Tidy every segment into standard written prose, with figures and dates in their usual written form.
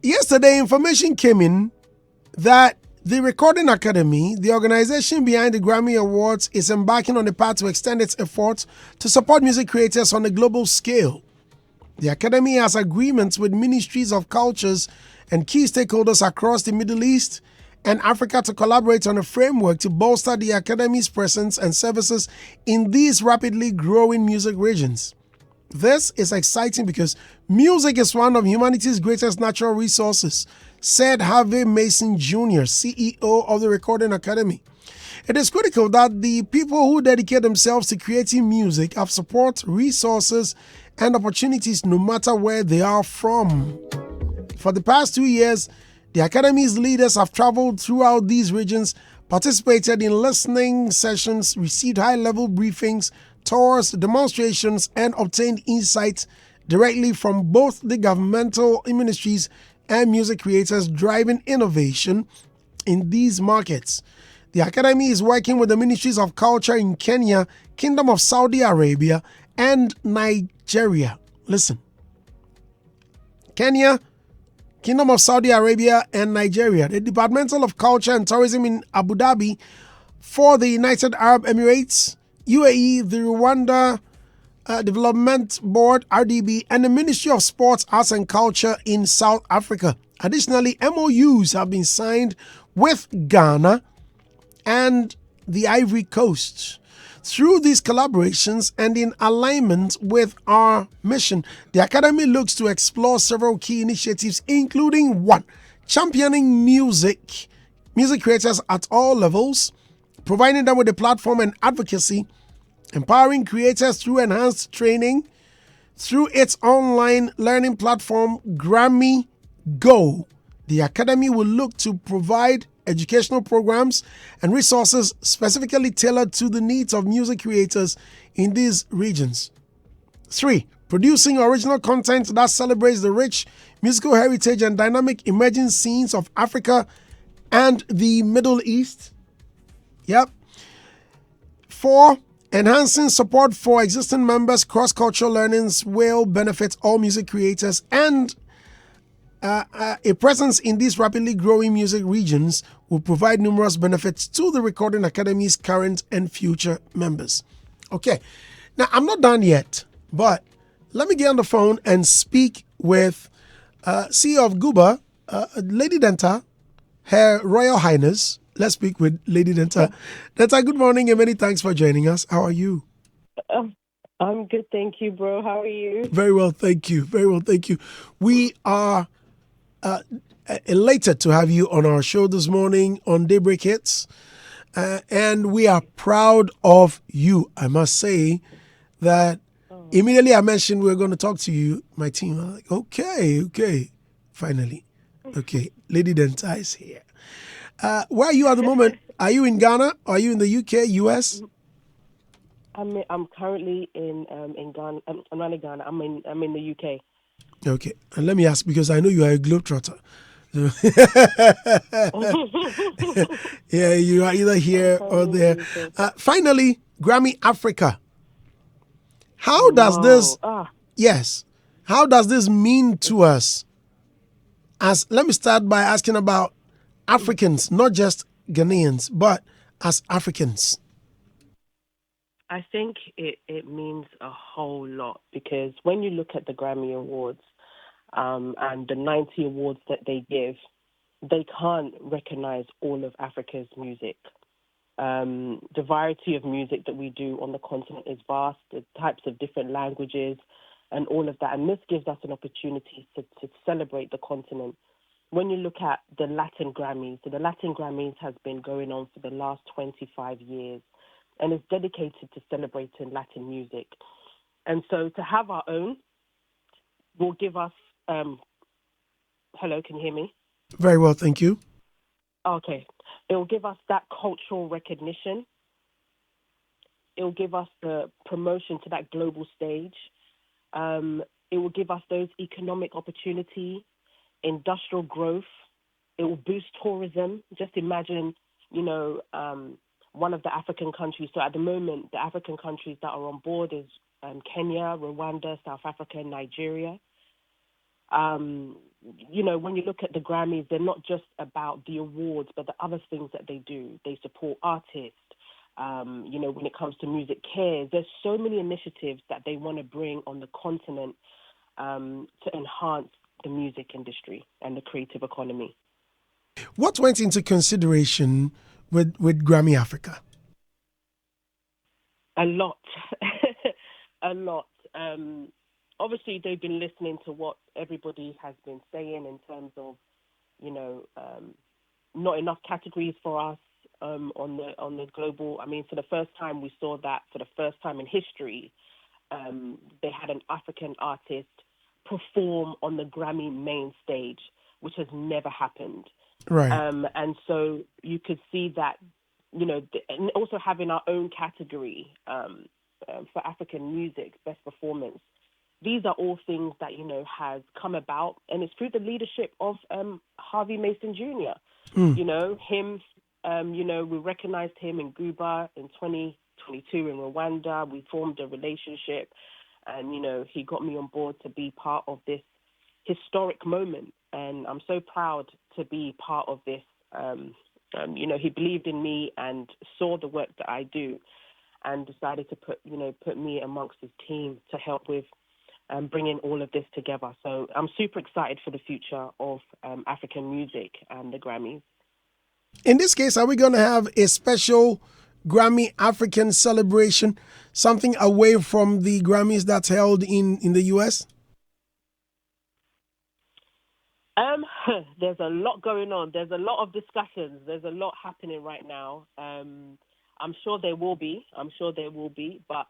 Yesterday, information came in that the Recording Academy, the organization behind the Grammy Awards, is embarking on a path to extend its efforts to support music creators on a global scale. The Academy has agreements with ministries of cultures and key stakeholders across the Middle East and Africa to collaborate on a framework to bolster the Academy's presence and services in these rapidly growing music regions. This is exciting because music is one of humanity's greatest natural resources, said Harvey Mason Jr., CEO of the Recording Academy. It is critical that the people who dedicate themselves to creating music have support, resources, and opportunities no matter where they are from. For the past 2 years, the Academy's leaders have traveled throughout these regions, participated in listening sessions, received high-level briefings, tours, demonstrations, and obtained insights directly from both the governmental ministries and music creators driving innovation in these markets. The Academy is working with the Ministries of Culture in Kenya, Kingdom of Saudi Arabia, and Nigeria. Listen. Kenya, Kingdom of Saudi Arabia, and Nigeria. The Departmental of Culture and Tourism in Abu Dhabi for the United Arab Emirates, UAE, the Rwanda Development Board, RDB, and the Ministry of Sports, Arts and Culture in South Africa. Additionally, MOUs have been signed with Ghana and the Ivory Coast. Through these collaborations and in alignment with our mission, the Academy looks to explore several key initiatives, including 1. Championing music creators at all levels, providing them with a platform and advocacy, empowering creators through enhanced training, through its online learning platform, Grammy Go. The Academy will look to provide educational programs and resources specifically tailored to the needs of music creators in these regions. 3. Producing original content that celebrates the rich musical heritage and dynamic emerging scenes of Africa and the Middle East. 4. Enhancing support for existing members. Cross-cultural learnings will benefit all music creators, and a presence in these rapidly growing music regions will provide numerous benefits to the Recording Academy's current and future members. Okay, now I'm not done yet, but let me get on the phone and speak with CEO of Guba, Lady Denta, Her Royal Highness. Let's speak with Lady Denta. Denta, good morning and many thanks for joining us. How are you? I'm good, thank you, bro. How are you? Very well, thank you. Very well, thank you. We are elated to have you on our show this morning on Daybreak Hitz. And we are proud of you. I must say that immediately I mentioned we were going to talk to you, my team. I'm like, okay, finally. Okay, Lady Denta is here. Where are you at the moment? Are you in Ghana? Are you in the UK, US? I'm currently in Ghana. I'm not in Ghana. I'm in the UK. Okay, and let me ask, because I know you are a globetrotter. Yeah, you are either here or there. Finally, Grammy Africa. How does this? Yes. How does this mean to us? Let me start by asking about Africans, not just Ghanaians, but as Africans. I think it means a whole lot, because when you look at the Grammy Awards and the 90 awards that they give, they can't recognize all of Africa's music. The variety of music that we do on the continent is vast, the types of different languages and all of that. And this gives us an opportunity to celebrate the continent. When you look at the Latin Grammys, so the Latin Grammys has been going on for the last 25 years and is dedicated to celebrating Latin music. And so to have our own will give us, hello, can you hear me? Very well, thank you. Okay. It will give us that cultural recognition. It will give us the promotion to that global stage. It will give us those economic opportunity, industrial growth. It will boost tourism. Just imagine, one of the African countries. So at the moment, the African countries that are on board is Kenya, Rwanda, South Africa, Nigeria. When you look at the Grammys, they're not just about the awards, but the other things that they do. They support artists. When it comes to music cares, there's so many initiatives that they want to bring on the continent to enhance the music industry and the creative economy. What went into consideration with Grammy Africa? A lot, a lot. Obviously, they've been listening to what everybody has been saying in terms of, not enough categories for us on the global. I mean, for the first time, we saw that for the first time in history, they had an African artist perform on the Grammy main stage, which has never happened. Right. And so you could see that, and also having our own category for African music, best performance. These are all things that, has come about, and it's through the leadership of Harvey Mason Jr. Him, we recognized him in Cuba in 2022 in Rwanda. We formed a relationship, and, he got me on board to be part of this historic moment. And I'm so proud to be part of this. He believed in me and saw the work that I do and decided to put me amongst his team to help with bringing all of this together. So I'm super excited for the future of African music and the Grammys. In this case, are we going to have a special Grammy African celebration, something away from the Grammys that's held in the U.S.? There's a lot going on. There's a lot of discussions. There's a lot happening right now. I'm sure there will be. But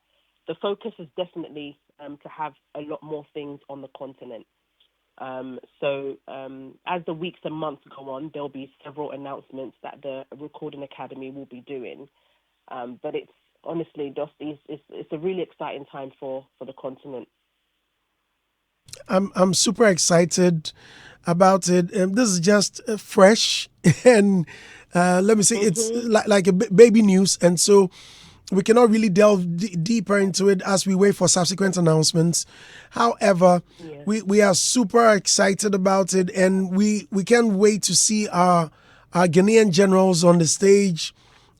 the focus is definitely to have a lot more things on the continent. So as the weeks and months go on, there'll be several announcements that the Recording Academy will be doing. But it's honestly, it's a really exciting time for the continent. I'm super excited about it. This is just fresh, and let me say it's like a baby news, and so we cannot really delve deeper into it as we wait for subsequent announcements. However, we are super excited about it, and we can't wait to see our Ghanaian generals on the stage,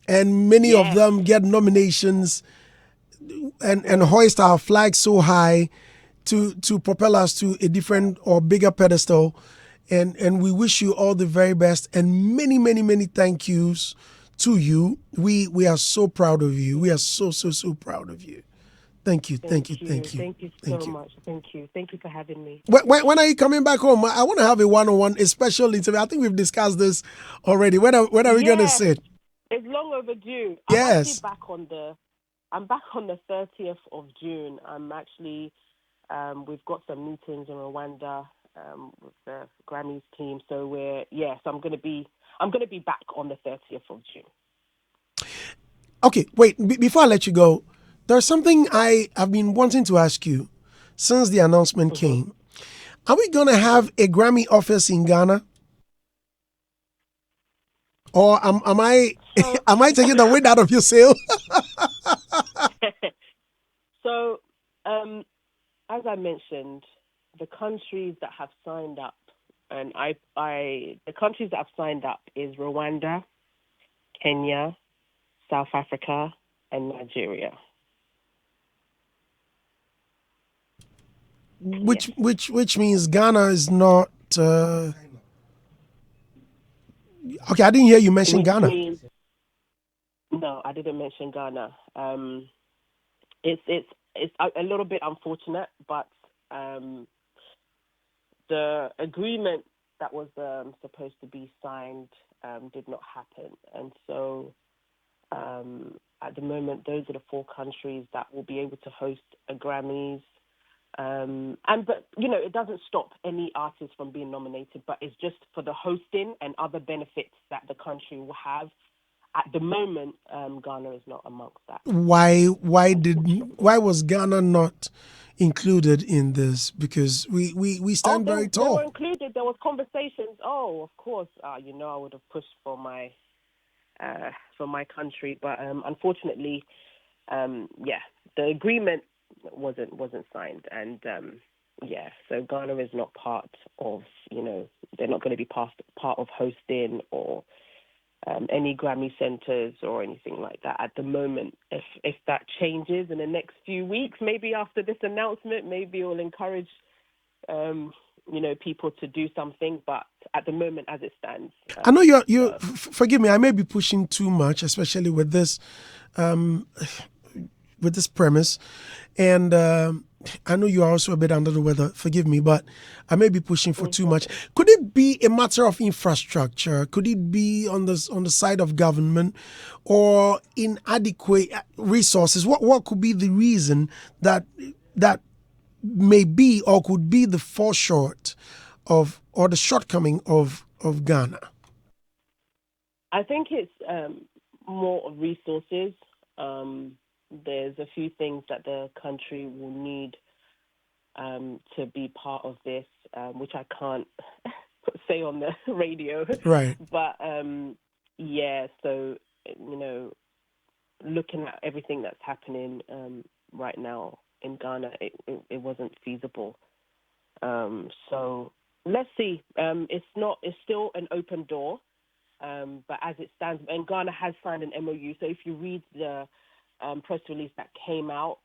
and many of them get nominations and hoist our flag so high to propel us to a different or bigger pedestal. And we wish you all the very best and many, many, many thank yous to you. We are so proud of you. We are so proud of you. Thank you. Thank you so much. Thank you for having me. When are you coming back home? I want to have a one-on-one, a special interview. I think we've discussed this already. When are we going to sit? It's long overdue. Yes. I'm back on the 30th of June. I'm actually, we've got some meetings in Rwanda with the Grammys team. So I'm going to be back on the 30th of June. Okay, wait, before I let you go, there's something I have been wanting to ask you since the announcement came. Are we going to have a Grammy office in Ghana? Or am I taking the wind out of your sail? So, as I mentioned, the countries that have signed up, and the countries that have signed up is Rwanda, Kenya, South Africa, and Nigeria. Which means Ghana is not. Okay, I didn't hear you mention Ghana. No, I didn't mention Ghana. It's a little bit unfortunate, but the agreement that was supposed to be signed did not happen, and so at the moment, those are the 4 countries that will be able to host a Grammys. But it doesn't stop any artist from being nominated, but it's just for the hosting and other benefits that the country will have. At the moment, Ghana is not amongst that. Why was Ghana not included in this? Because we stand very tall. They were included. There was conversations. Oh, of course. I would have pushed for my country, but unfortunately, the agreement wasn't signed, and So Ghana is not part of, they're not going to be part of hosting or any Grammy centers or anything like that at the moment. If that changes in the next few weeks, maybe after this announcement, maybe it will encourage, people to do something. But at the moment, as it stands, I know forgive me, I may be pushing too much, especially with this premise, and I know you are also a bit under the weather. Forgive me, but I may be pushing for too much. Could it be a matter of infrastructure? Could it be on the side of government or inadequate resources? What could be the reason that may be or could be the foreshort of or the shortcoming of Ghana? I think it's more of resources. There's a few things that the country will need to be part of this, which I can't say on the radio. Right. But so looking at everything that's happening right now in Ghana, it wasn't feasible. So let's see. It's still an open door, but as it stands, and Ghana has signed an MOU. So if you read the press release that came out,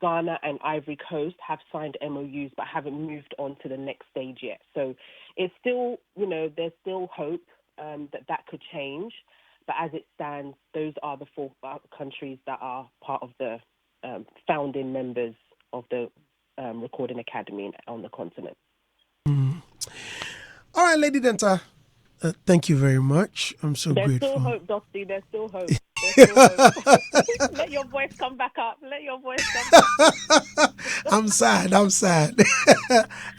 Ghana and Ivory Coast have signed MOUs but haven't moved on to the next stage yet. So it's still, there's still hope that could change. But as it stands, those are the 4 countries that are part of the founding members of the Recording Academy on the continent. Mm. All right, Lady Denta, thank you very much. I'm so There's grateful. Still hope, Dusty. There's still hope. Let your voice come back up. I'm sad. I'm sad.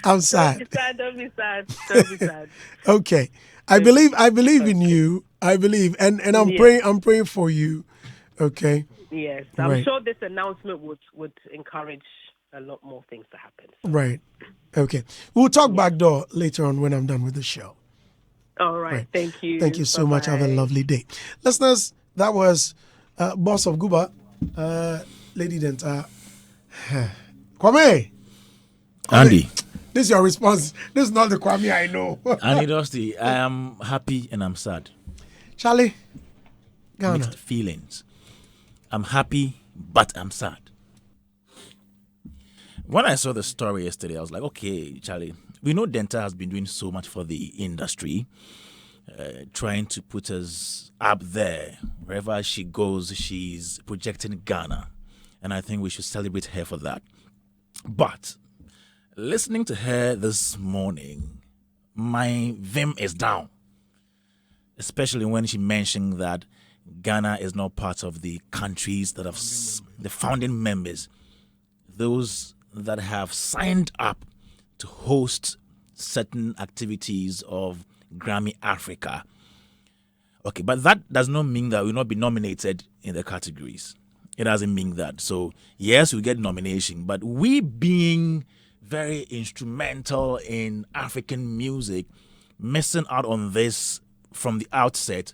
Don't be sad. Okay. I believe in you. I believe and I'm praying for you. Okay. Yes. I'm sure this announcement would encourage a lot more things to happen. So. Right. Okay. We'll talk back door later on when I'm done with the show. All right. Thank you. Thank you so much. Have a lovely day. Listeners, that was Boss of Guba, Lady Denta. Kwame. Andy. This is your response. This is not the Kwame I know. Andy Dusty, I am happy and I'm sad. Charlie, Ghana. Mixed feelings. I'm happy, but I'm sad. When I saw the story yesterday, I was like, okay, Charlie, we know Denta has been doing so much for the industry, trying to put us up there. Wherever she goes, she's projecting Ghana. And I think we should celebrate her for that. But listening to her this morning, my vim is down. Especially when she mentioned that Ghana is not part of the countries that have the founding members, those that have signed up to host certain activities of Grammy Africa. Okay, but that does not mean that we will not be nominated in the categories. It doesn't mean that. So, yes, we get nomination, but we being very instrumental in African music, missing out on this from the outset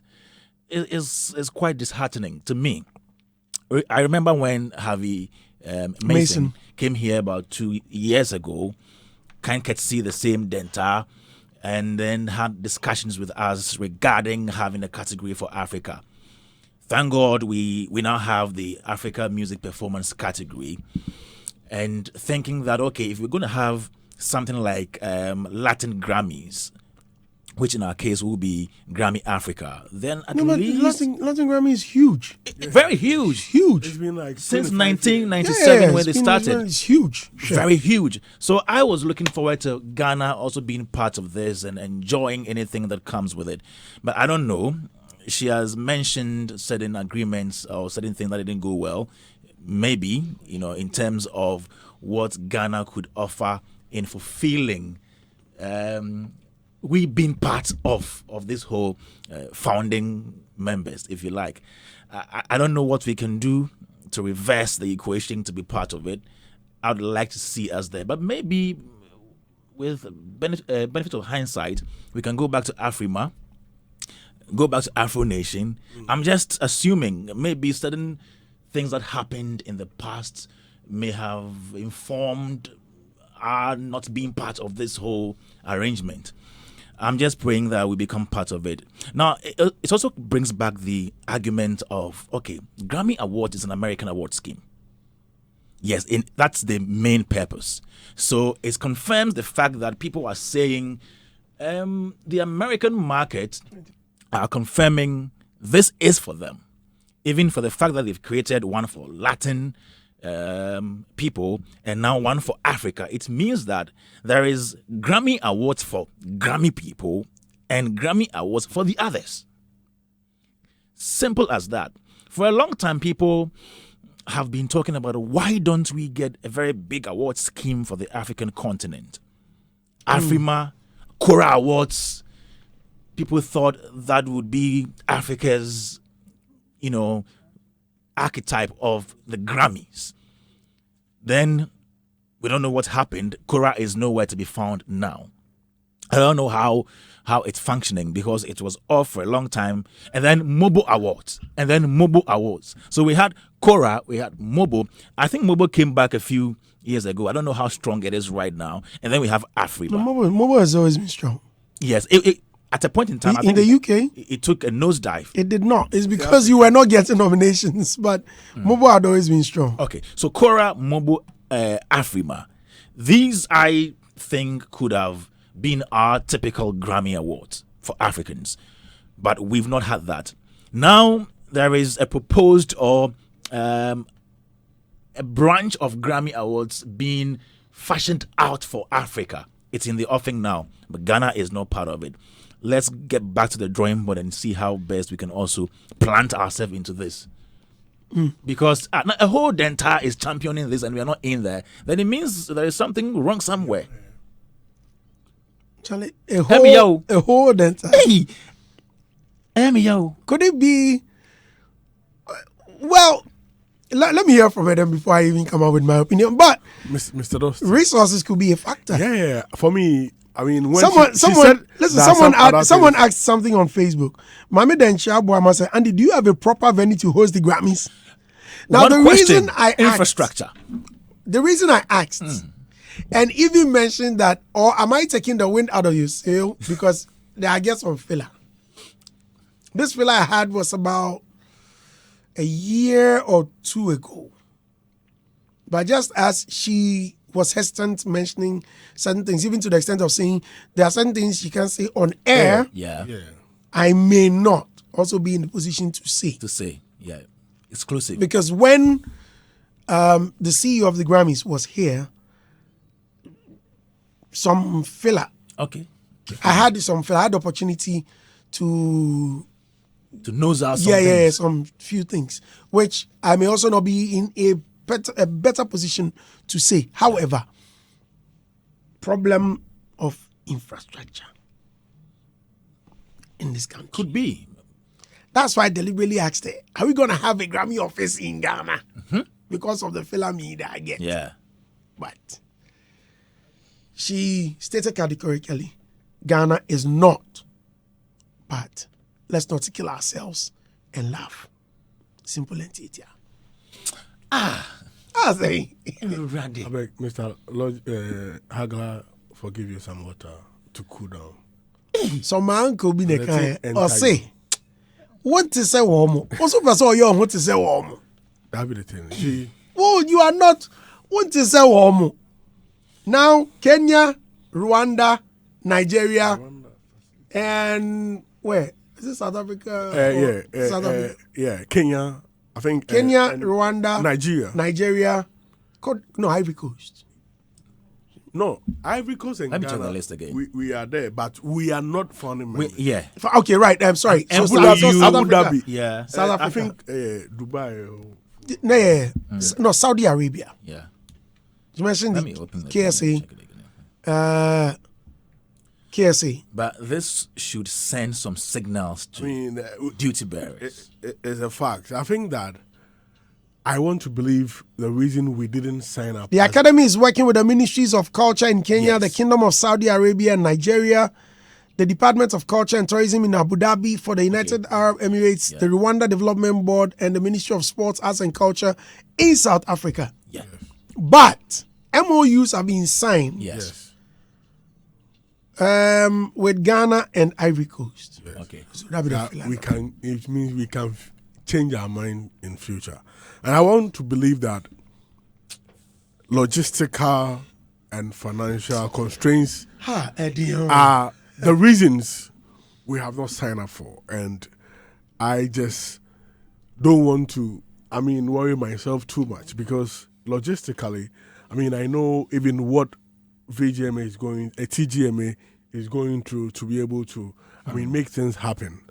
is quite disheartening to me. I remember when Harvey Mason came here about 2 years ago, kind of see the same Denta, and then had discussions with us regarding having a category for Africa. Thank God we now have the Africa Music Performance category, and thinking that, okay, if we're going to have something like Latin Grammys, which in our case will be Grammy Africa, then at least... Latin Grammy is huge. Very huge. Huge. It's been like since 1997 when they started. It's huge. Very huge. So I was looking forward to Ghana also being part of this and enjoying anything that comes with it. But I don't know. She has mentioned certain agreements or certain things that didn't go well. Maybe, in terms of what Ghana could offer in fulfilling we being part of this whole founding members, if you like. I don't know what we can do to reverse the equation to be part of it. I would like to see us there. But maybe with benefit of hindsight, we can go back to Afrima, go back to Afro Nation. I'm just assuming maybe certain things that happened in the past may have informed are not being part of this whole arrangement. I'm just praying that we become part of it. Now, it also brings back the argument of, okay, Grammy Awards is an American award scheme. Yes, that's the main purpose. So it confirms the fact that people are saying the American market are confirming this is for them. Even for the fact that they've created one for Latin people and now one for Africa, it means that there is Grammy Awards for Grammy people and Grammy Awards for the others. Simple as that. For a long time, people have been talking about why don't we get a very big award scheme for the African continent? Afrima, Kora Awards. People thought that would be Africa's, archetype of the Grammys. Then we don't know what happened. Kora is nowhere to be found now. I don't know how it's functioning because it was off for a long time. And then Mobo Awards. And then Mobo Awards. So we had Kora, we had Mobo. I think Mobo came back a few years ago. I don't know how strong it is right now. And then we have Afrima. No, Mobo has always been strong. Yes. At a point in time, in the UK, it took a nosedive. It did not. It's because you were not getting nominations, but Mobo had always been strong. Okay, so Kora, Mobo, Afrima, these I think could have been our typical Grammy Awards for Africans, but we've not had that. Now there is a proposed or a branch of Grammy Awards being fashioned out for Africa. It's in the offing now, but Ghana is not part of it. Let's get back to the drawing board and see how best we can also plant ourselves into this. Because a whole Denta is championing this and we are not in there, then it means there is something wrong somewhere. Charlie, a whole Denta. Hey, could it be? Well, let me hear from them before I even come up with my opinion. But Mr. Dost, resources could be a factor. Yeah. For me, I mean, when someone asked something on Facebook. Mami Densha Boama said, Andy, do you have a proper venue to host the Grammys? Now, the reason I asked, infrastructure. The reason I asked, and even mentioned that, or am I taking the wind out of your sail? Because I get some filler. This filler I had was about a year or two ago. But just as she was hesitant mentioning certain things, even to the extent of saying there are certain things she can say on air. Yeah. I may not also be in the position to say. Yeah. Exclusive. Because when the CEO of the Grammys was here, some filler. Okay. I had the opportunity to nose out some things. Some few things, which I may also not be in a better position to say. However, problem of infrastructure in this country. Could be. That's why I deliberately asked her, are we going to have a Grammy office in Ghana? Because of the filami that I get. Yeah. But she stated categorically, Ghana is not. But let's not kill ourselves and laugh. Simple and easy. I say. I beg Mr. Hagler, forgive you some water to cool down. So my uncle be the kind or say, what to say warm? Also, person young, what to say warm? That be the thing. Oh, you are not. What to say warm? Now Kenya, Rwanda, Nigeria, and where is it? South Africa? South Africa. Kenya. I think Kenya, Rwanda, Nigeria. Ivory Coast. No, Ivory Coast and Ghana. Check the list again. We are there, but we are not found in members. Okay, right. I'm sorry. And so Abu Dhabi. Yeah. South Africa. I think Dubai. No, Saudi Arabia. Yeah. You mentioned Let me open the KSA. KSA. But this should send some signals to duty bearers. It's a fact. I think that I want to believe the reason we didn't sign up. The Academy is working with the Ministries of Culture in Kenya, the Kingdom of Saudi Arabia and Nigeria, the Department of Culture and Tourism in Abu Dhabi for the United Arab Emirates, the Rwanda Development Board, and the Ministry of Sports, Arts and Culture in South Africa. Yeah. But MOUs have been signed Yes. with Ghana and Ivory Coast. Yes. Okay. So that be the That feel like we that. can. It means we can change our mind in future, and I want to believe that logistical and financial constraints Eddie, are the reasons we have not signed up for, and I just don't want to. Worry myself too much because logistically, I know even what VGMA is going, a TGMA is going through to be able to, make things happen.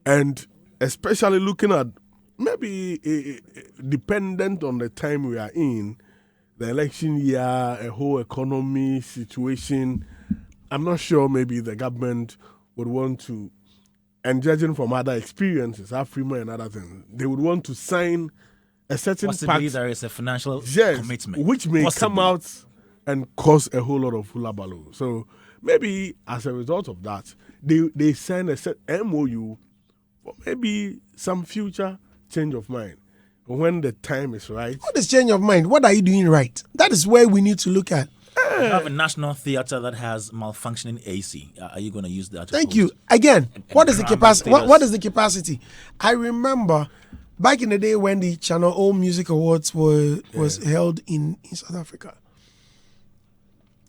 And especially looking at maybe dependent on the time we are in, the election year, a whole economy situation, I'm not sure maybe the government would want to, and judging from other experiences, Afrima and other things, they would want to sign a certain Possibly pact, there is a financial yes, commitment. which may Possibly. come out and cause a whole lot of hullabaloo. So maybe as a result of that, they sign a set MOU for maybe some future change of mind when the time is right. what is change of mind? What are you doing right? That is where we need to look at. You have a national theater that has malfunctioning AC. Are you going to use that? to Thank host? you. Again, what is the Grand capacity? status. What is the capacity? I remember back in the day when the Channel O Music Awards was held in South Africa.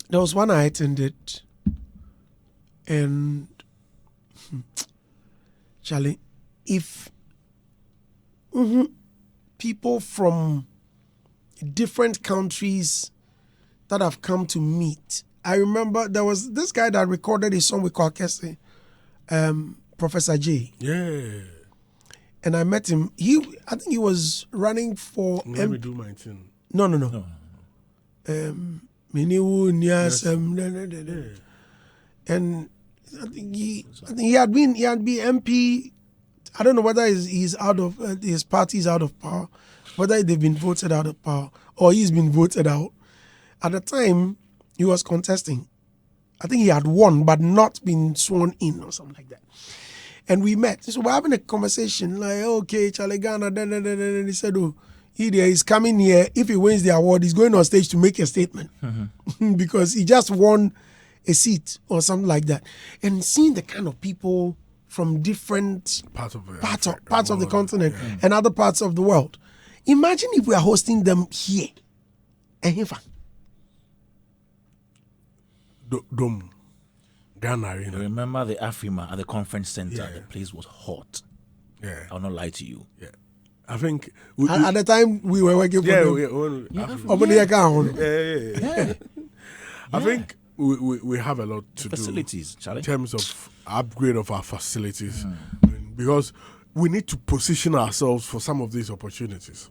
There was one I attended, and Charlie, if people from different countries that have come to meet. I remember there was this guy that recorded a song with Kwakese, Professor J. Yeah. And I met him. I think he was running for Let me do my thing. No. Miniwu Nias, and I think he had been MP. I don't know whether he's out of his party's out of power, whether they've been voted out of power or he's been voted out. At the time, he was contesting. I think he had won, but not been sworn in or something like that. And we met. So we're having a conversation like, okay, Charlie Ghana, and he said, oh, he's coming here. If he wins the award, he's going on stage to make a statement because he just won a seat or something like that. And seeing the kind of people from different parts of the continent and other parts of the world. Imagine if we are hosting them here. Dom, Ghana, You remember the Afrima at the conference center? Yeah. The place was hot. Yeah. I'll not lie to you. Yeah. I think At the time we were working for them. I think we have a lot to Facilities, do Charlie. in terms of upgrade of our facilities because we need to position ourselves for some of these opportunities.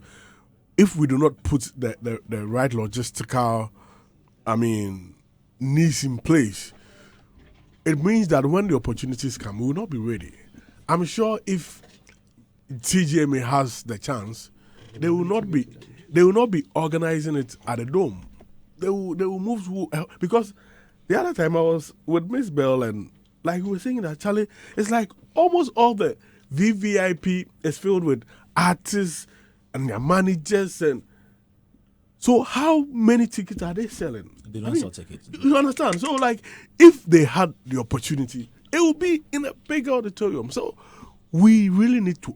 If we do not put the right logistical, needs in place, it means that when the opportunities come, we will not be ready. I'm sure if TGMA has the chance, they will not be organizing it at a dome. They will move to, because the other time I was with Miss Bell and like we were saying that, Charlie, it's like almost all the VVIP is filled with artists and their managers, and so how many tickets are they selling? They don't sell tickets. You understand? So like if they had the opportunity, it would be in a big auditorium. So we really need to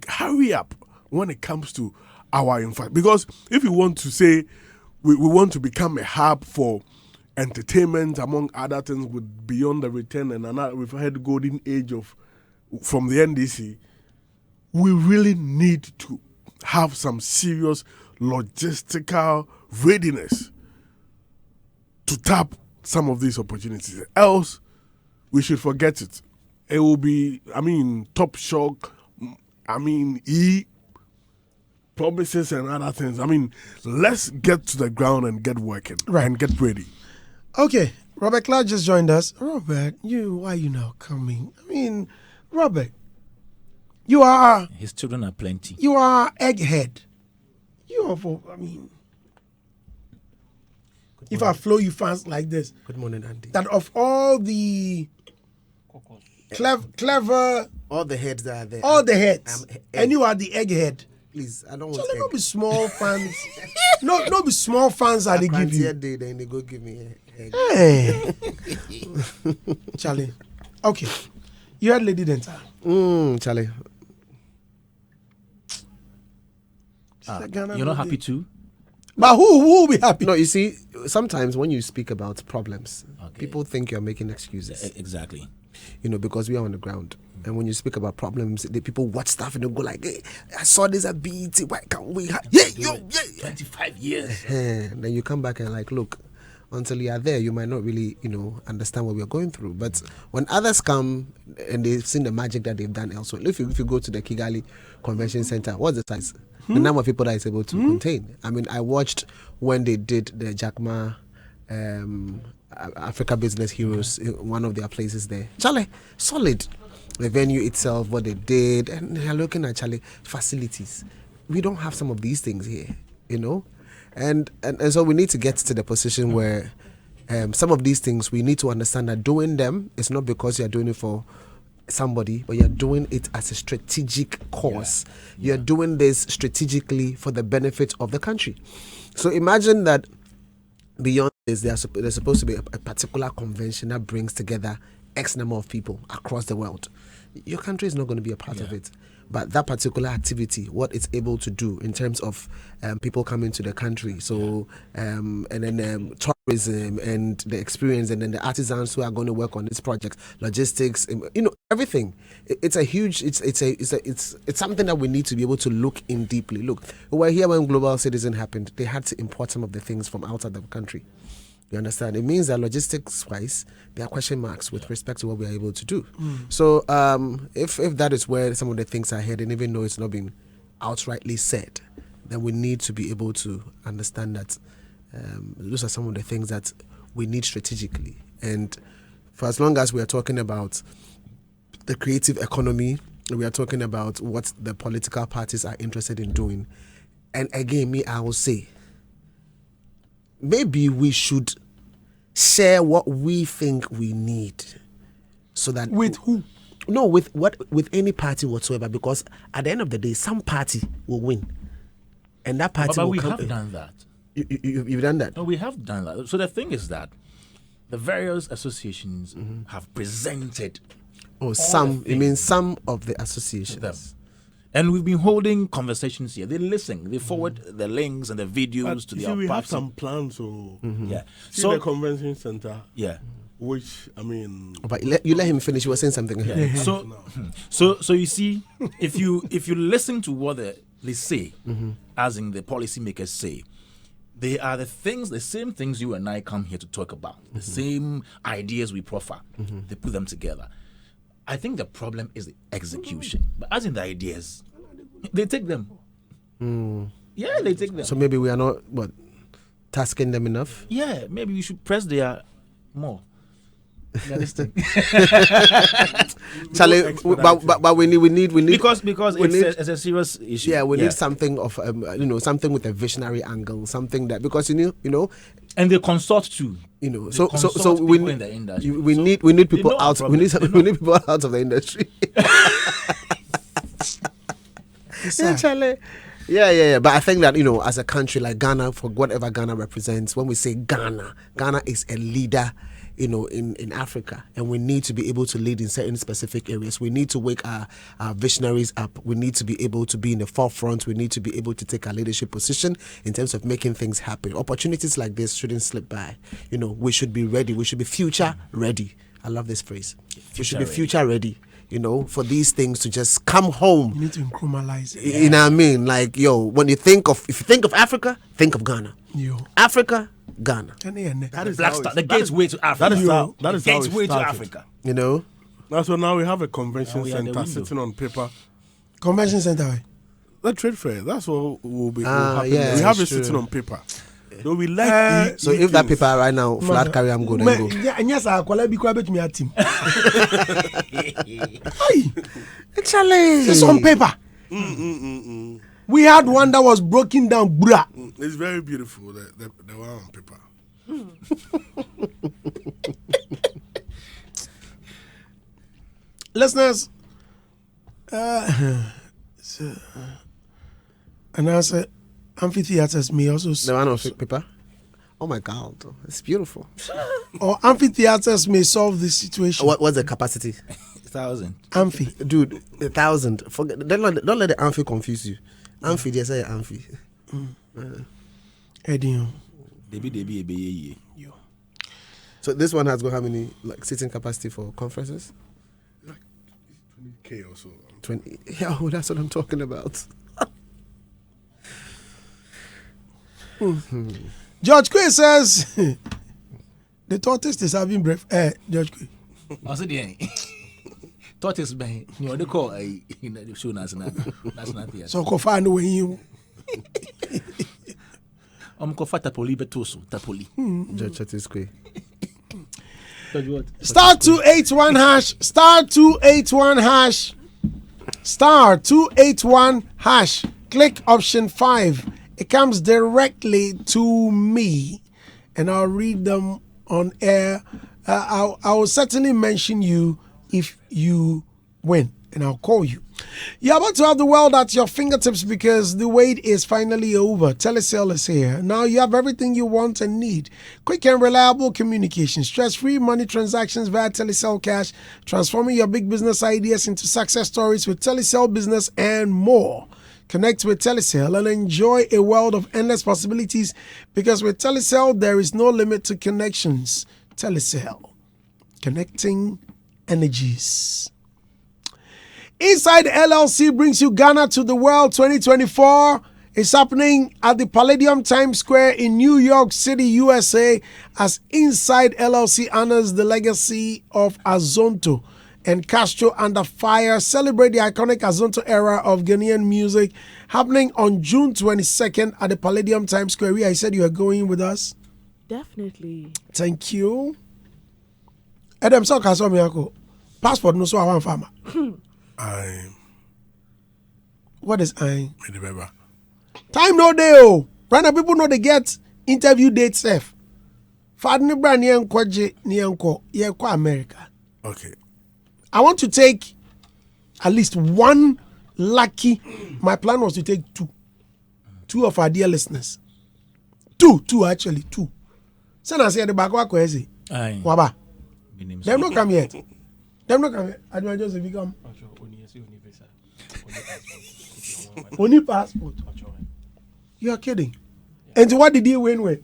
hurry up when it comes to our infrastructure. Because if you want to say we want to become a hub for entertainment, among other things, with Beyond the Return and another, we've had golden age from the NDC, we really need to have some serious logistical readiness to tap some of these opportunities. Else, we should forget it. It will be, top shock, promises and other things. Let's get to the ground and get working and get ready. Okay, Robert Clark just joined us. Robert, why are you now coming? Robert, you are... His children are plenty. You are egghead. You are if I flow you fast like this. Good morning, Andy. That of all the clever... All the heads that are there. All the heads. I'm egg. And you are the egghead. Please, I don't want Charlie, egg. no be small fans. no be small fans that they give you. Day, then they go give me egg. Hey. Charlie. Okay. You had Lady Denta. Charlie. You're not happy too? But who will be happy? No, you see, sometimes when you speak about problems, Okay. people think you're making excuses. Exactly. Because we are on the ground. And when you speak about problems, the people watch stuff and they go like, hey, I saw this at BET, why can't we yeah. 25 years. And then you come back and like, look, until you are there, you might not really, understand what we are going through. But when others come and they've seen the magic that they've done elsewhere, if you go to the Kigali Convention Center, what's the size? The number of people that it's able to contain. I mean, I watched when they did the Jack Ma Africa Business Heroes in one of their places there. Charlie, solid. The venue itself, what they did, and they're looking at Charlie facilities. We don't have some of these things here, and so we need to get to the position where some of these things we need to understand that doing them is not because you're doing it for somebody, but you're doing it as a strategic cause. You're doing this strategically for the benefit of the country. So imagine that beyond this, there's supposed to be a particular convention that brings together X number of people across the world. Your country is not going to be a part of it. But that particular activity, what it's able to do in terms of people coming to the country, so and then tourism and the experience, and then the artisans who are going to work on this project, logistics, everything. It's a huge. It's something that we need to be able to look in deeply. Look, we were here when Global Citizen happened. They had to import some of the things from outside the country. You understand? It means that logistics-wise, there are question marks with respect to what we are able to do. So if that is where some of the things are heading, even though it's not been outrightly said, then we need to be able to understand that those are some of the things that we need strategically. And for as long as we are talking about the creative economy, we are talking about what the political parties are interested in doing. And again, I will say, maybe we should share what we think we need, so that With who? No, with any party whatsoever. Because at the end of the day, some party will win, and that party But will we come. have done that. You've done that. No, we have done that. So the thing is that the various associations have presented. Some of the associations. Them. And we've been holding conversations here. They listen. They forward the links and the videos to their we have party. some plans. So Yeah. see the convention center. Yeah. Which I mean, But you let him finish. You were saying something. Yeah. So you see, if you listen to what they say, as in the policymakers say, they are the same things you and I come here to talk about. The same ideas we proffer. They put them together. I think the problem is the execution. But as in the ideas, they take them. Yeah, they take them. So maybe we are not tasking them enough. Yeah, maybe we should press their more. Realistic. Charlie, but we need because it's a serious issue. Yeah, we need something of something with a visionary angle, something that, because and they consult too. So we people in the industry. we need people out. We need people out of the industry. Yeah, Charlie. Yeah. But I think that, as a country like Ghana, for whatever Ghana represents, when we say Ghana is a leader, in Africa, and we need to be able to lead in certain specific areas. We need to wake our visionaries up. We need to be able to be in the forefront. We need to be able to take a leadership position in terms of making things happen. Opportunities like this shouldn't slip by. We should be ready. We should be future ready. I love this phrase. We should be future ready. For these things to just come home. You need to incrementalize it. You know what I mean? Like, if you think of Africa, think of Ghana. Africa, Ghana. That is the gateway to Africa. That is how it gateway to started. Africa. That's why now we have a convention the center window. sitting on paper. Convention center. The trade fair. That's what will be. Ah, will happen. yeah, we have it it's true. sitting on paper. So we like. So if that paper right now, flat carry, I'm good. Go. Yes, I call it because I bet team. Charlie, It's on paper. We had one that was broken down. Bruh. It's very beautiful. The one on paper. Listeners, And I said, amphitheaters may also... The one of paper? Oh my God, it's beautiful. Or amphitheaters may solve this situation. What's the capacity? 1,000. Amphi. Dude, 1,000. Forget. Don't let the amphi confuse you. Amphi, just say amphi. Eddie. Debi. So this one has got how many seating capacity for conferences? Like 20K or so. 20. Yeah, that's what I'm talking about. George Quay says the tortoise is having breath. George Quay. I said, yeah. Tortoise, man. You know, they call a show national theater. So, Kofan, when you. Kofa Tapoli, Betoso, Tapoli. George Quay. Star 281 hash. Star 281 hash. Star 281 hash. Click option 5. It comes directly to me, and I'll read them on air. I will certainly mention you if you win, and I'll call you. You're about to have the world at your fingertips because the wait is finally over. Telecel is here. Now you have everything you want and need. Quick and reliable communication, stress-free money transactions via Telecel Cash, transforming your big business ideas into success stories with Telecel Business and more. Connect with Telecel and enjoy a world of endless possibilities because with Telecel, there is no limit to connections. Telecel, connecting energies. Inside LLC brings you Ghana to the World 2024. It's happening at the Palladium Times Square in New York City, USA, as Inside LLC honors the legacy of Azonto and Castro Under Fire. Celebrate the iconic Azonto era of Ghanaian music, happening on June 22nd at the Palladium Times Square. I said you are going with us. Definitely. Thank you. Adam so kaso me ako. Passport no so I want farmer. What is I? Time no day oh. Right now people know they get interview date safe. Fadni brand ni enkoje ni enko ye kwa America. Okay. I want to take at least one lucky. My plan was to take two of our dear listeners. Two actually. Send us here the back wa kwezi. Aye. Waba. Them not come yet. I do just become only passport. You are kidding. And what did he win with?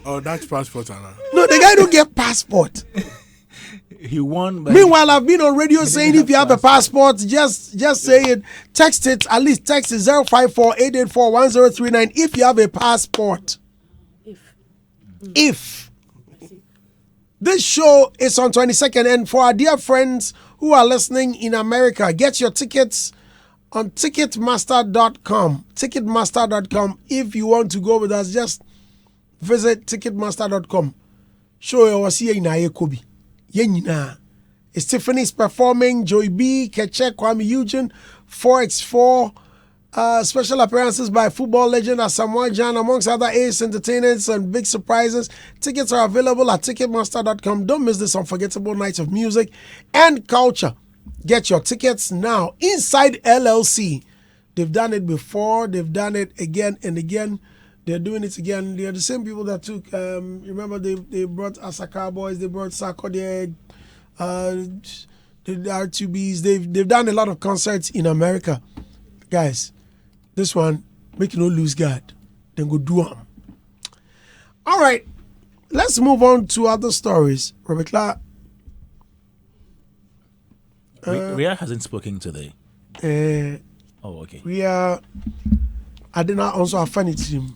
Oh, that's passport, Anna. No, the guy don't get passport. He won. Meanwhile, I've been on radio saying if you have a passport, just say it. Text it. At least text it 054-884-1039 if you have a passport. If. This show is on 22nd, and for our dear friends who are listening in America, get your tickets on Ticketmaster.com. Ticketmaster.com. If you want to go with us, just visit Ticketmaster.com. Show your wasiye ina Kobi. Yenina. Stephanie's performing. Joy B, Keche, Kwame Eugene, 4x4. Special appearances by football legend Asamoah Gyan, amongst other ace entertainers and big surprises. Tickets are available at Ticketmaster.com. Don't miss this unforgettable night of music and culture. Get your tickets now. Inside LLC. They've done it before. They've done it again and again. They're doing it again. They're the same people that took, remember they brought Asaka Boys, they brought Sarkodie, the R2Bs. They've done a lot of concerts in America. Guys, this one, make you no lose guard. Then go do them. All right, let's move on to other stories. Rebecca. Ria hasn't spoken today. Oh, okay. Ria, I did not also have funny to him.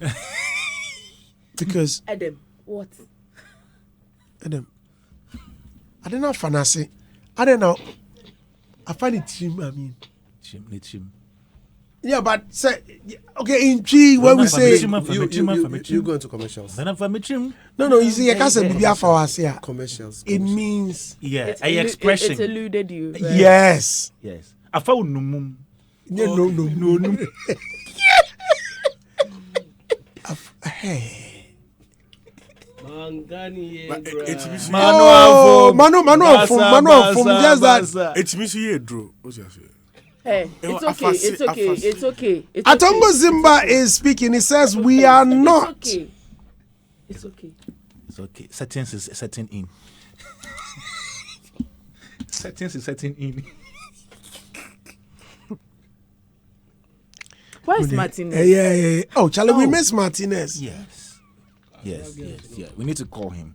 Because Adam, what? Adam, I did not fancy. I don't know. I find it him, I mean. Chim. Yeah, but say okay in G when we say You go into commercials. no, you see, I can't say be for us here. Commercials. It means Yeah, a expression. It eluded you. Right? yes. Yes. I found no. No. Hey. But it means Oh, Manu from just that. it means you drew. What's that? Hey, it's okay. It's okay. It's okay. It's Atongo Zimba is speaking. He says we are not. It's okay. It's okay. It's okay. Settings is setting in. Settings is setting in. Why is Martinez? Yeah. Oh, Charlie, we miss Martinez. Yes. We need to call him.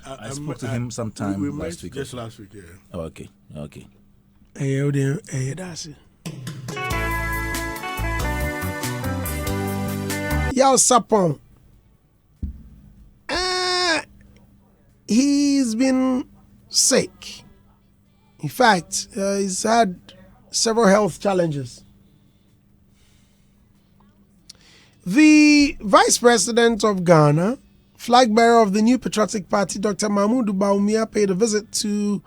I spoke to him sometime last week. Just last week, yeah. Oh, okay. That's it. Yaw Sarpong. He's been sick. In fact, he's had several health challenges. The Vice President of Ghana, flag bearer of the new Patriotic Party, Dr. Mahmoud Bawumia, paid a visit to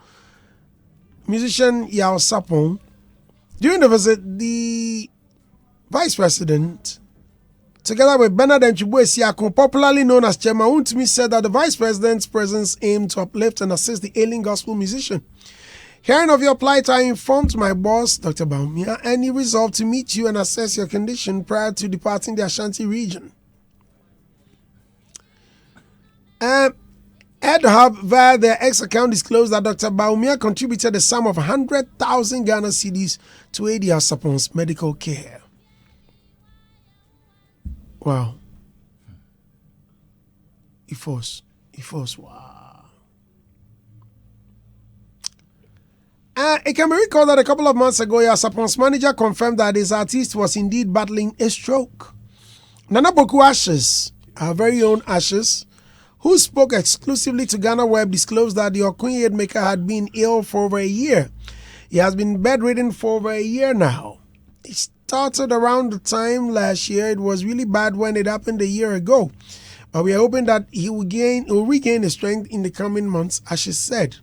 musician Yaw Sarpong. During the visit, the Vice President, together with Bernard Siakon, popularly known as Chema Untimi, said that the Vice President's presence aimed to uplift and assist the ailing gospel musician. Hearing of your plight, I informed my boss, Dr. Bawumia, and he resolved to meet you and assess your condition prior to departing the Ashanti region. EdHub, via their X account, disclosed that Dr. Bawumia contributed a sum of 100,000 Ghana cedis to aid Yaw Sarpong's medical care. Wow. Ifos, wow. It can be recalled that a couple of months ago, Yaw Sarpong's manager confirmed that his artist was indeed battling a stroke. Nana Boku Ashes, our very own Ashes, who spoke exclusively to Ghana Web, disclosed that the Okunye maker had been ill for over a year. He has been bedridden for over a year now. It started around the time last year. It was really bad when it happened a year ago. But we are hoping that he will regain his strength in the coming months, as she said.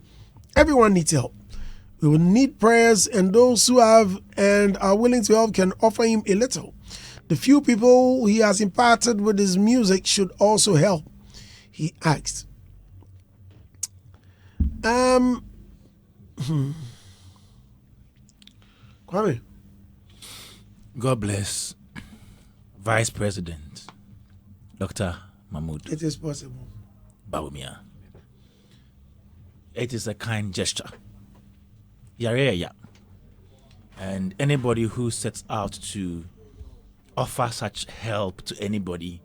Everyone needs help. We will need prayers, and those who have and are willing to help can offer him a little. The few people he has impacted with his music should also help, he asked. Kwame. God bless Vice President Dr. Mahmoud It is possible. Bawumia. It is a kind gesture. Yeah. And anybody who sets out to offer such help to anybody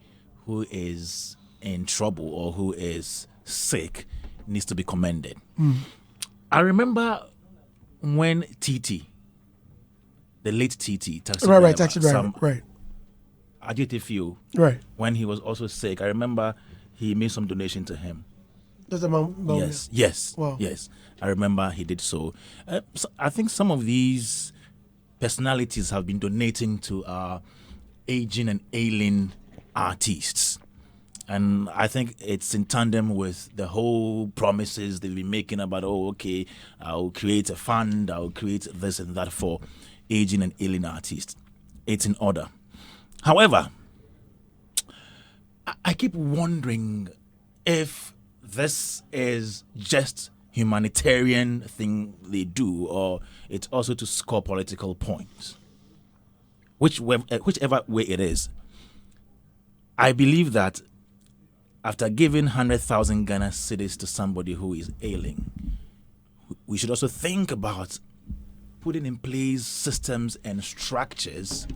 who is in trouble or who is sick needs to be commended. I remember when TT, the late TT, taxi driver, right. Ajitefio, Right. when he was also sick, I remember he made some donation to him. That's a mom. Yes. Wow. Yes. I remember he did so. So I think some of these personalities have been donating to our aging and ailing artists. And I think it's in tandem with the whole promises they've been making about, I'll create a fund, I'll create this and that for aging and ailing artists. It's in order. However, I keep wondering if this is just humanitarian thing they do, or it's also to score political points. Whichever way it is, I believe that after giving 100,000 Ghana cedis to somebody who is ailing, we should also think about putting in place systems and structures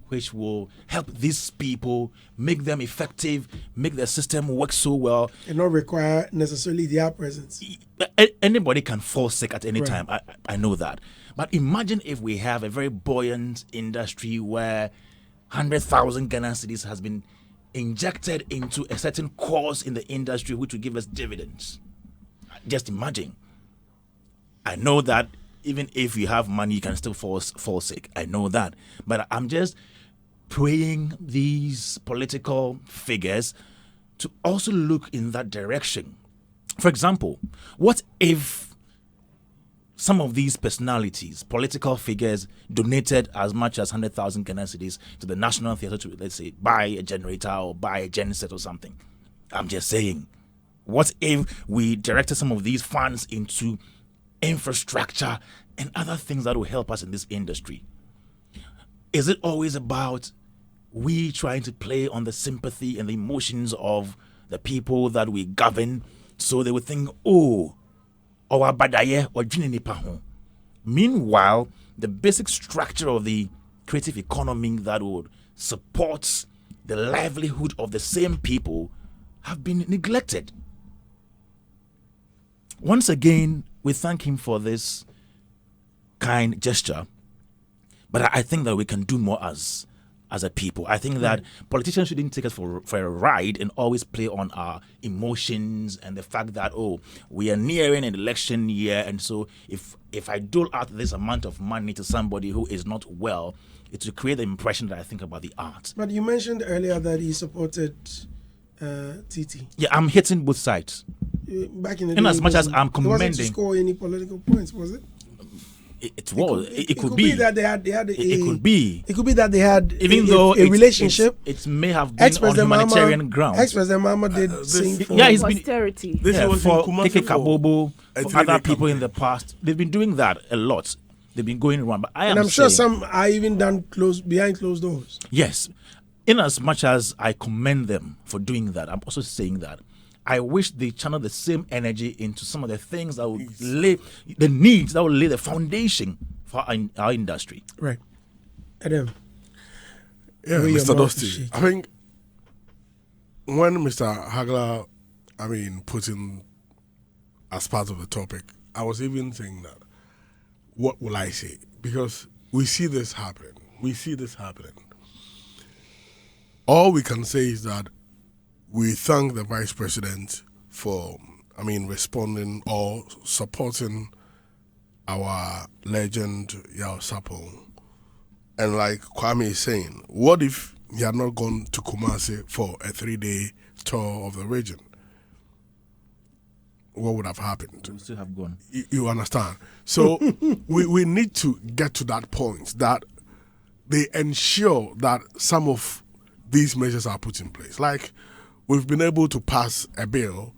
which will help these people, make them effective, make the system work so well. And not require necessarily their presence. Anybody can fall sick at any Right. time. I know that. But imagine if we have a very buoyant industry where 100,000 Ghana cedis has been injected into a certain cause in the industry which will give us dividends. Just imagine. I know that even if you have money, you can still fall sick. I know that. But I'm just praying these political figures to also look in that direction. For example, what if some of these personalities, political figures, donated as much as 100,000 Ghana cedis to the National Theatre to, let's say, buy a generator or buy a genset or something? I'm just saying. What if we directed some of these funds into infrastructure and other things that will help us in this industry? Is it always about we trying to play on the sympathy and the emotions of the people that we govern, so they would think, oh, our badaye or jininipa ho? Meanwhile, the basic structure of the creative economy that would support the livelihood of the same people have been neglected. Once again, we thank him for this kind gesture, but I think that we can do more as a people. I think that politicians shouldn't take us for a ride and always play on our emotions and the fact that, oh, we are nearing an election year, and so if I dole out this amount of money to somebody who is not well, it will create the impression that I think about the art. But you mentioned earlier that he supported TT. Yeah, I'm hitting both sides. Back in the In day, as much as I'm it wasn't commending, to score any political points, was it? It could be be that they had it could be. It could be that they had Even though a relationship. it may have been on humanitarian grounds. Ex-President Mahama did sing for he's been Posterity. for Keke Kabobo, a for other 3-day people in campaign. the past. They've been doing that a lot. They've been going around. But I'm sure saying, some are even done behind closed doors. yes, in as much as I commend them for doing that, I'm also saying that I wish they channel the same energy into some of the things that would lay the needs that will lay the foundation for our industry. Right. Adam. Yeah, Where your Mr. mouth Dusty. is shaking. I think when Mr. Hagler, put in as part of the topic, I was even saying that, what will I say? Because we see this happening. All we can say is that we thank the Vice President for, responding or supporting our legend, Yaw Sarpong. And like Kwame is saying, what if he had not gone to Kumasi for a 3-day tour of the region? What would have happened? We still have gone. You understand? So we need to get to that point that they ensure that some of these measures are put in place. Like, we've been able to pass a bill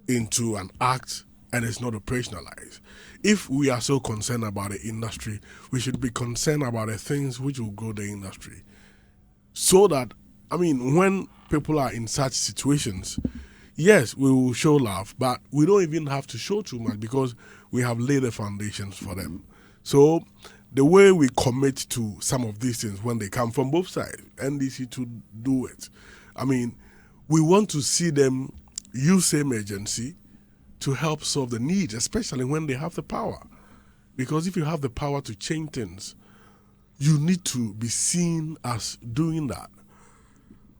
into an act and it's not operationalized. If we are so concerned about the industry, we should be concerned about the things which will grow the industry. So that, when people are in such situations, yes, we will show love, but we don't even have to show too much because we have laid the foundations for them. So the way we commit to some of these things when they come from both sides, NDC to do it, we want to see them use same agency to help solve the needs, especially when they have the power. Because if you have the power to change things, you need to be seen as doing that.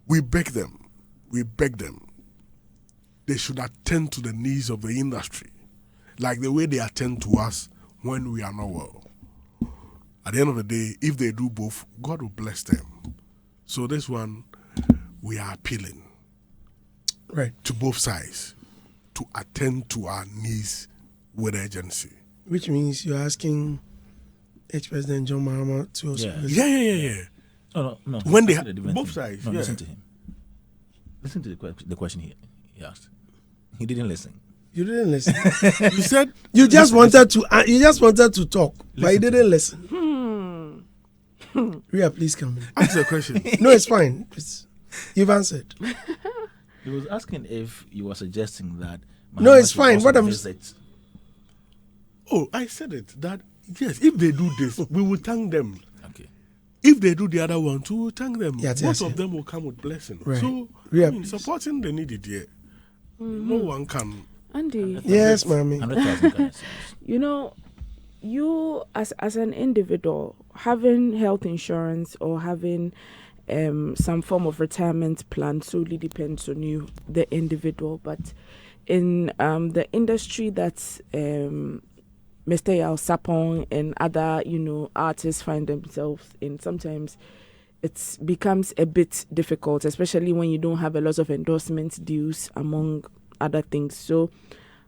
We beg them. They should attend to the needs of the industry, like the way they attend to us when we are not well. At the end of the day, if they do both, God will bless them. So this one, we are appealing to both sides to attend to our needs with urgency. Which means you're asking ex-President John Mahama to also Yeah. No. When they That's a different both thing. sides, No, yeah. listen to him. Listen to the question he asked. He didn't listen. You didn't listen. You said You just wanted to talk, but you didn't listen. Ria, please come in. answer the question. No, it's fine. You've answered. He was asking if you were suggesting that. No, it's should fine. also What I'm- visit. Oh, I said it. That yes, if they do this, we will thank them. Okay. If they do the other one too, we will thank them. Yes, Both yes, of yes. them will come with blessing. Right. So Ria, please. supporting the needed here. No one can. Andy, Yes, mommy. 100,000 Ghana cedis. you know, you as an individual having health insurance or having some form of retirement plan solely depends on you, the individual. But in the industry that's Mr. Yaw Sarpong and other, artists find themselves in, sometimes it becomes a bit difficult, especially when you don't have a lot of endorsement deals, among other things. So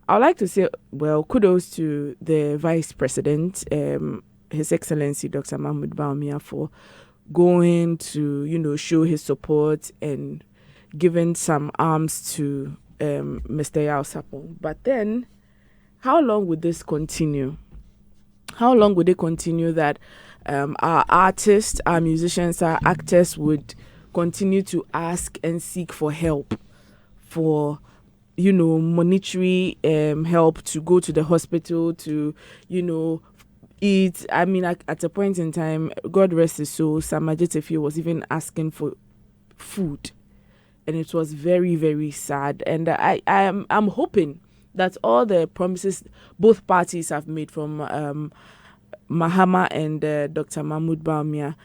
I'd like to say, well, kudos to the Vice President, His Excellency Dr. Mahmoud Bawumia, for going to, show his support and giving some arms to Mr. Yaw Sarpong. But then, how long would this continue? How long would it continue that our artists, our musicians, our actors would continue to ask and seek for help, for monetary help to go to the hospital, to eat? I mean, at a point in time, God rest his soul, Sam Ajitefi was even asking for food, and it was very, very sad. And I'm hoping that all the promises both parties have made, from Mahama and Dr. Mahmoud Bawumia,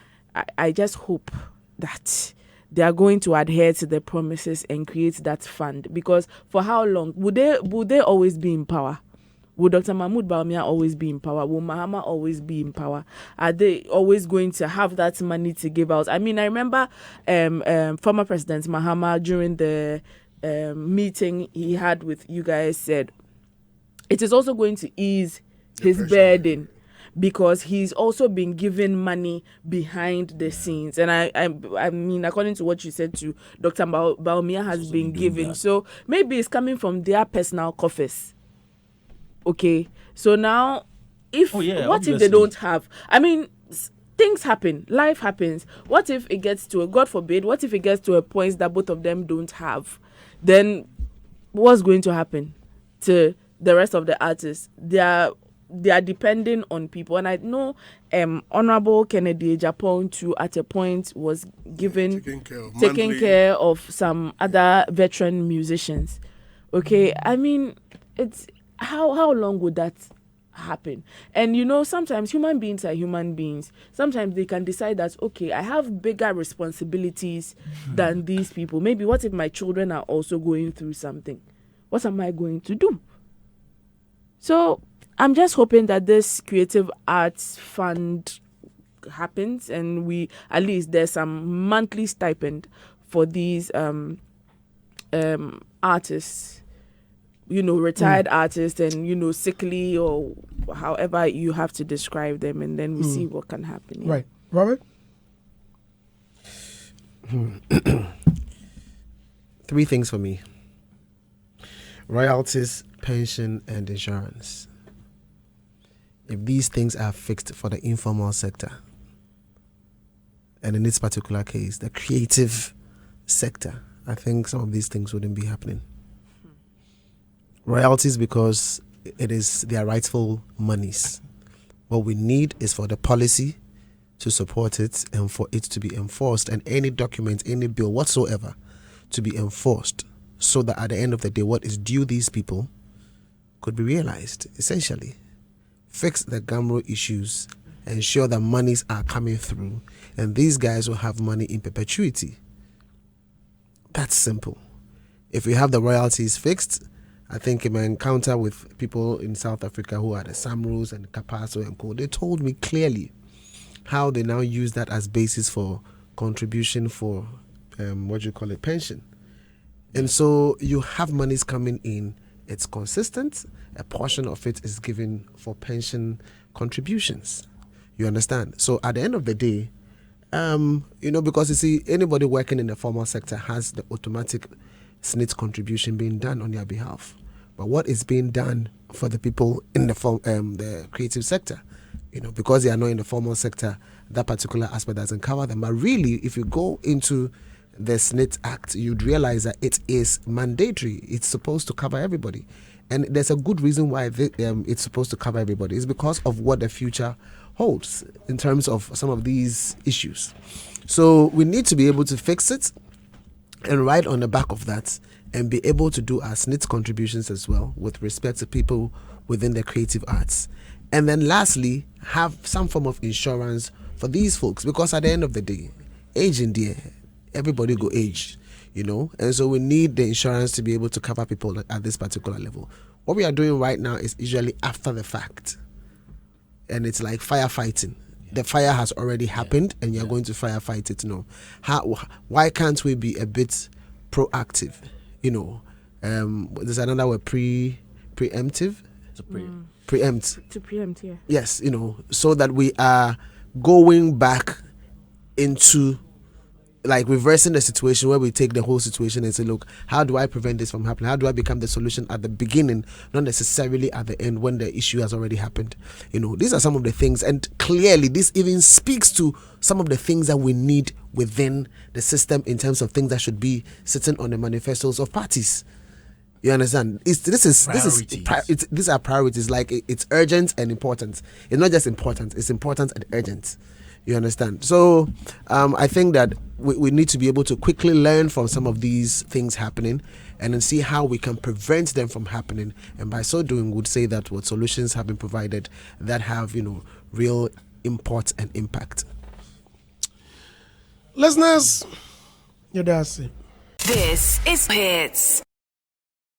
I just hope that they are going to adhere to the promises and create that fund. Because for how long would they always be in power? Will Dr. Mahmoud Bawumia always be in power? Will Mahama always be in power? Are they always going to have that money to give out? I mean, I remember former President Mahama, during the meeting he had with you guys, said it is also going to ease his burden, because he's also been given money behind the scenes. And I mean, according to what you said to Dr. Bawumia, has been given. That. So maybe it's coming from their personal coffers. Okay, so now, what if they don't have? I mean, things happen, life happens. What if it gets to God forbid, what if it gets to a point that both of them don't have? Then what's going to happen to the rest of the artists? They are depending on people. And I know Honorable Kennedy Japan too, at a point, was taking care of some other veteran musicians. Okay, I mean, it's how long would that happen? And sometimes human beings are human beings. Sometimes they can decide that, okay, I have bigger responsibilities than these people. Maybe what if my children are also going through something? What am I going to do? So I'm just hoping that this creative arts fund happens, and at least there's some monthly stipend for these artists, retired artists, and sickly, or however you have to describe them, and then we see what can happen. Right. Robert? Three things for me: royalties, pension, and insurance. If these things are fixed for the informal sector, and in this particular case, the creative sector, I think some of these things wouldn't be happening. Royalties, because it is their rightful monies. What we need is for the policy to support it and for it to be enforced, and any document, any bill whatsoever to be enforced, so that at the end of the day, what is due these people could be realized. Essentially, fix the Gamro issues, ensure that monies are coming through, and these guys will have money in perpetuity. That's simple. If we have the royalties fixed, I think in my encounter with people in South Africa who are the Samros and Kapaso and Co, they told me clearly how they now use that as basis for contribution for pension. And so you have monies coming in, it's consistent, a portion of it is given for pension contributions. You understand? So at the end of the day, because you see, anybody working in the formal sector has the automatic SNIT contribution being done on their behalf. But what is being done for the people in the creative sector? Because they are not in the formal sector, that particular aspect doesn't cover them. But really, if you go into the SNIT Act, you'd realize that it is mandatory. It's supposed to cover everybody. And there's a good reason why it's supposed to cover everybody. It's because of what the future holds in terms of some of these issues. So we need to be able to fix it, and right on the back of that, and be able to do our SNIT contributions as well with respect to people within the creative arts. And then lastly, have some form of insurance for these folks, because at the end of the day, aging dear, everybody go age, and so we need the insurance to be able to cover people at this particular level. What we are doing right now is usually after the fact, and it's like firefighting. The fire has already happened, and you're going to firefight it. Why can't we be a bit proactive? There's another word, preemptive. Preempt. To preempt, yeah. Yes, so that we are going back into like reversing the situation where we take the whole situation and say, look, how do I prevent this from happening? How do I become the solution at the beginning, not necessarily at the end when the issue has already happened? These are some of the things, and clearly this even speaks to some of the things that we need within the system in terms of things that should be sitting on the manifestos of parties. You understand? These are priorities. Like it's urgent and important. It's not just important. It's important and urgent. You understand? So I think that we need to be able to quickly learn from some of these things happening, and then see how we can prevent them from happening. And by so doing, would say that what solutions have been provided that have real import and impact. Listeners, you dare say. This is Hitz.